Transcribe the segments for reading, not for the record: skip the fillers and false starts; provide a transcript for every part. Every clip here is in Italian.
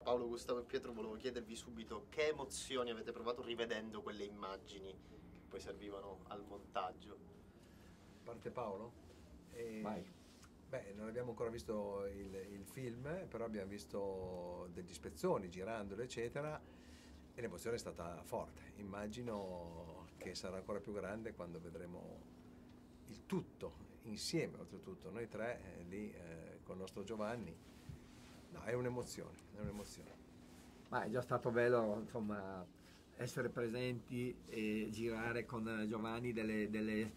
Paolo, Gustavo e Pietro, volevo chiedervi subito che emozioni avete provato rivedendo quelle immagini che poi servivano al montaggio. Parte Paolo? Vai. Beh, non abbiamo ancora visto il film, però abbiamo visto degli spezzoni girandolo, eccetera, e l'emozione è stata forte. Immagino che sarà ancora più grande quando vedremo il tutto insieme, oltretutto, noi tre lì con il nostro Giovanni. No, è un'emozione, è un'emozione. Ma è già stato bello, insomma, essere presenti e girare con Giovanni delle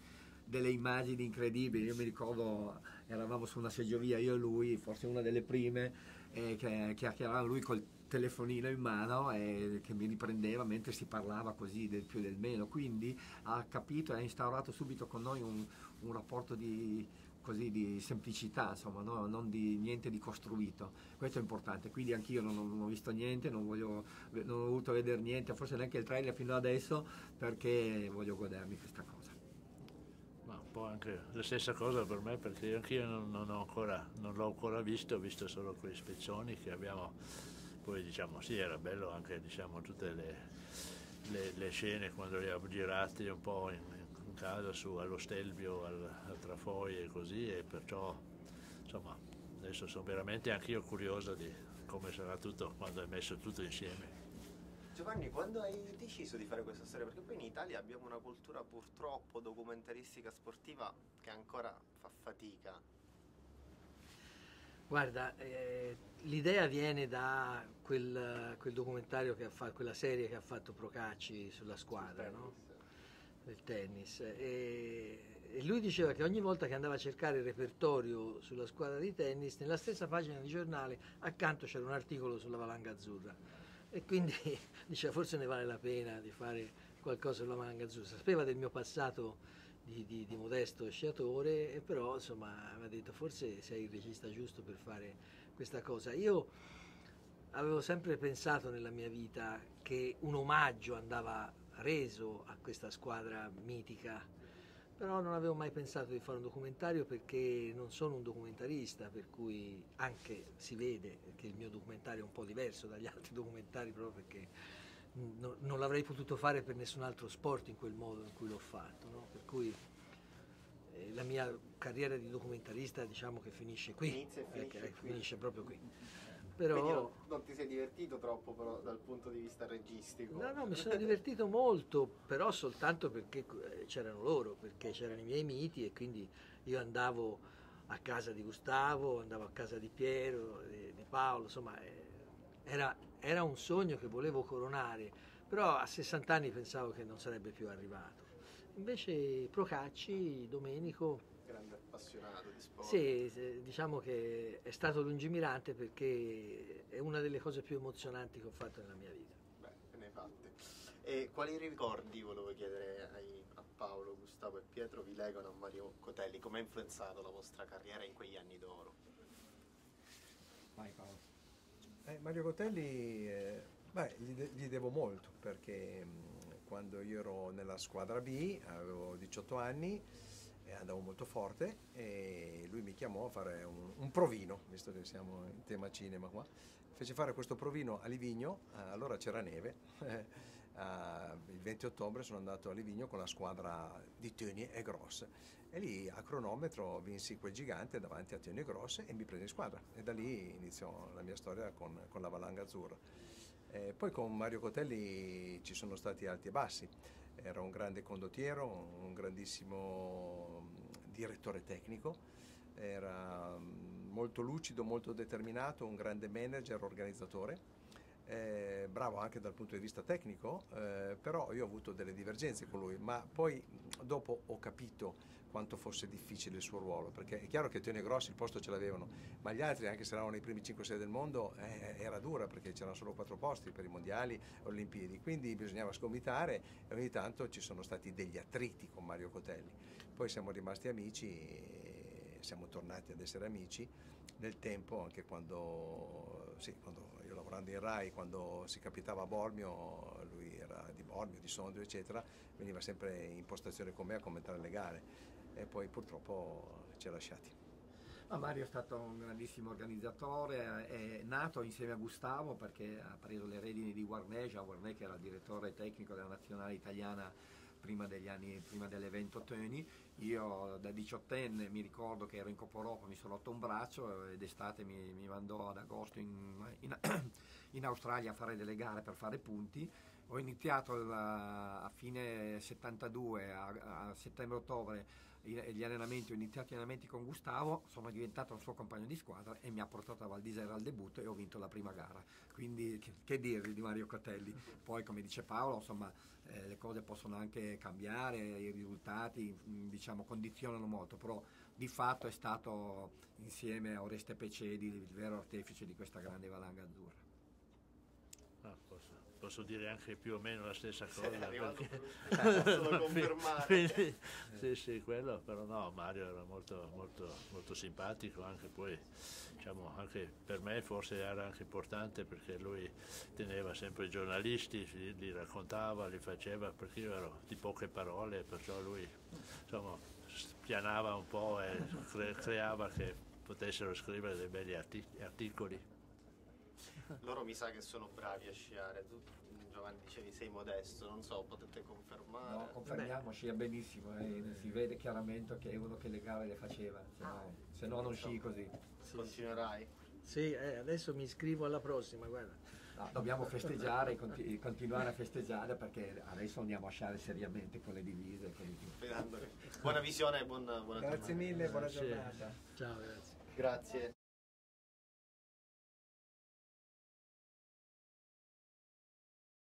immagini incredibili. Io mi ricordo, eravamo su una seggiovia, io e lui, forse una delle prime, che chiacchieravamo lui col telefonino in mano e che mi riprendeva mentre si parlava così del più e del meno. Quindi ha capito e ha instaurato subito con noi un rapporto di semplicità, insomma, no? Non di niente di costruito. Questo è importante. Quindi anch'io non ho visto niente, non ho voluto vedere niente, forse neanche il trailer fino adesso, perché voglio godermi questa cosa. Ma un po' anche la stessa cosa per me, perché anch'io non l'ho ancora visto, ho visto solo quei spezzoni che abbiamo. Poi diciamo sì, era bello anche diciamo tutte le scene quando li abbiamo girati un po' in casa allo Stelvio, al Trafoi e così, e perciò insomma adesso sono veramente anch'io curioso di come sarà tutto quando è messo tutto insieme. Giovanni, quando hai deciso di fare questa storia? Perché poi in Italia abbiamo una cultura purtroppo documentaristica sportiva che ancora fa fatica. Guarda, l'idea viene da quel documentario che ha fatto, quella serie che ha fatto Procacci sulla squadra, no? Del tennis. E lui diceva che ogni volta che andava a cercare il repertorio sulla squadra di tennis, nella stessa pagina di giornale accanto c'era un articolo sulla Valanga Azzurra. E quindi diceva forse ne vale la pena di fare qualcosa sulla Valanga Azzurra. Sapeva del mio passato di modesto sciatore, e però insomma mi ha detto forse sei il regista giusto per fare questa cosa. Io avevo sempre pensato nella mia vita che un omaggio andava reso a questa squadra mitica, però non avevo mai pensato di fare un documentario perché non sono un documentarista, per cui anche si vede che il mio documentario è un po' diverso dagli altri documentari proprio perché non l'avrei potuto fare per nessun altro sport in quel modo in cui l'ho fatto, no? Per cui la mia carriera di documentarista diciamo che finisce qui, Inizia e finisce qui. finisce proprio qui. Quindi Però non ti sei divertito troppo però dal punto di vista registico? no, mi sono divertito molto, però soltanto perché c'erano loro, perché c'erano i miei miti e quindi io andavo a casa di Gustavo, andavo a casa di Piero, di Paolo, insomma era un sogno che volevo coronare, però a 60 anni pensavo che non sarebbe più arrivato. Invece Procacci, Domenico, Grande appassionato di sport. sì, diciamo che è stato lungimirante perché è una delle cose più emozionanti che ho fatto nella mia vita. Beh, ne hai fatte. E quali ricordi, volevo chiedere a Paolo, Gustavo e Pietro, vi legano a Mario Cotelli? Come ha influenzato la vostra carriera in quegli anni d'oro? Vai Paolo. Mario Cotelli, beh, gli devo molto perché quando io ero nella squadra B avevo 18 anni e andavo molto forte e lui mi chiamò a fare un provino, visto che siamo in tema cinema qua, fece fare questo provino a Livigno, allora c'era neve, il 20 ottobre sono andato a Livigno con la squadra di Tony e Gross e lì a cronometro vinsi quel gigante davanti a Tony e Gross e mi presi in squadra e da lì iniziò la mia storia con la Valanga Azzurra. Poi con Mario Cotelli ci sono stati alti e bassi, era un grande condottiero, un grandissimo direttore tecnico, era molto lucido, molto determinato, un grande manager, organizzatore, bravo anche dal punto di vista tecnico, però io ho avuto delle divergenze con lui, ma poi dopo ho capito quanto fosse difficile il suo ruolo, perché è chiaro che Tony e Gross il posto ce l'avevano, ma gli altri, anche se erano nei primi 5-6 del mondo, era dura perché c'erano solo 4 posti per i mondiali e Olimpiadi, quindi bisognava sgomitare e ogni tanto ci sono stati degli attriti con Mario Cotelli. Poi siamo rimasti amici e siamo tornati ad essere amici nel tempo, anche quando io lavorando in Rai, quando si capitava a Bormio, lui era di Bormio, di Sondrio eccetera, veniva sempre in postazione con me a commentare le gare e poi purtroppo ci ha lasciati. Mario è stato un grandissimo organizzatore, è nato insieme a Gustavo perché ha preso le redini di Warnè, Warnè che era il direttore tecnico della nazionale italiana prima dell'evento Tony. Io da 18enne mi ricordo che ero in Coppa Europa, mi sono rotto un braccio ed estate mi mandò ad agosto in Australia a fare delle gare per fare punti. Ho iniziato a fine 72, a settembre-ottobre, gli allenamenti, ho iniziato gli allenamenti con Gustavo, sono diventato un suo compagno di squadra e mi ha portato a Val d'Isera al debutto e ho vinto la prima gara. Quindi che dirvi di Mario Cotelli? Poi come dice Paolo, insomma, le cose possono anche cambiare, i risultati diciamo condizionano molto, però di fatto è stato insieme a Oreste Pecedi il vero artefice di questa grande valanga azzurra. Posso dire anche più o meno la stessa cosa, posso confermare. Sì, quello, però no, Mario era molto simpatico, anche poi diciamo anche per me forse era anche importante perché lui teneva sempre i giornalisti, li raccontava, li faceva, perché io ero di poche parole, perciò lui insomma spianava un po' e creava che potessero scrivere dei belli articoli. Loro mi sa che sono bravi a sciare. Tu, Giovanni, dicevi sei modesto, non so, potete confermare? No, confermiamo, scia benissimo, si vede chiaramente che è uno che le gare le faceva, se no non sci così. Continuerai? Sì, adesso mi iscrivo alla prossima, guarda. No, dobbiamo festeggiare, continuare a festeggiare perché adesso andiamo a sciare seriamente con le divise. Buona visione e buona giornata. Grazie mille, buona giornata. Ciao, grazie. Grazie.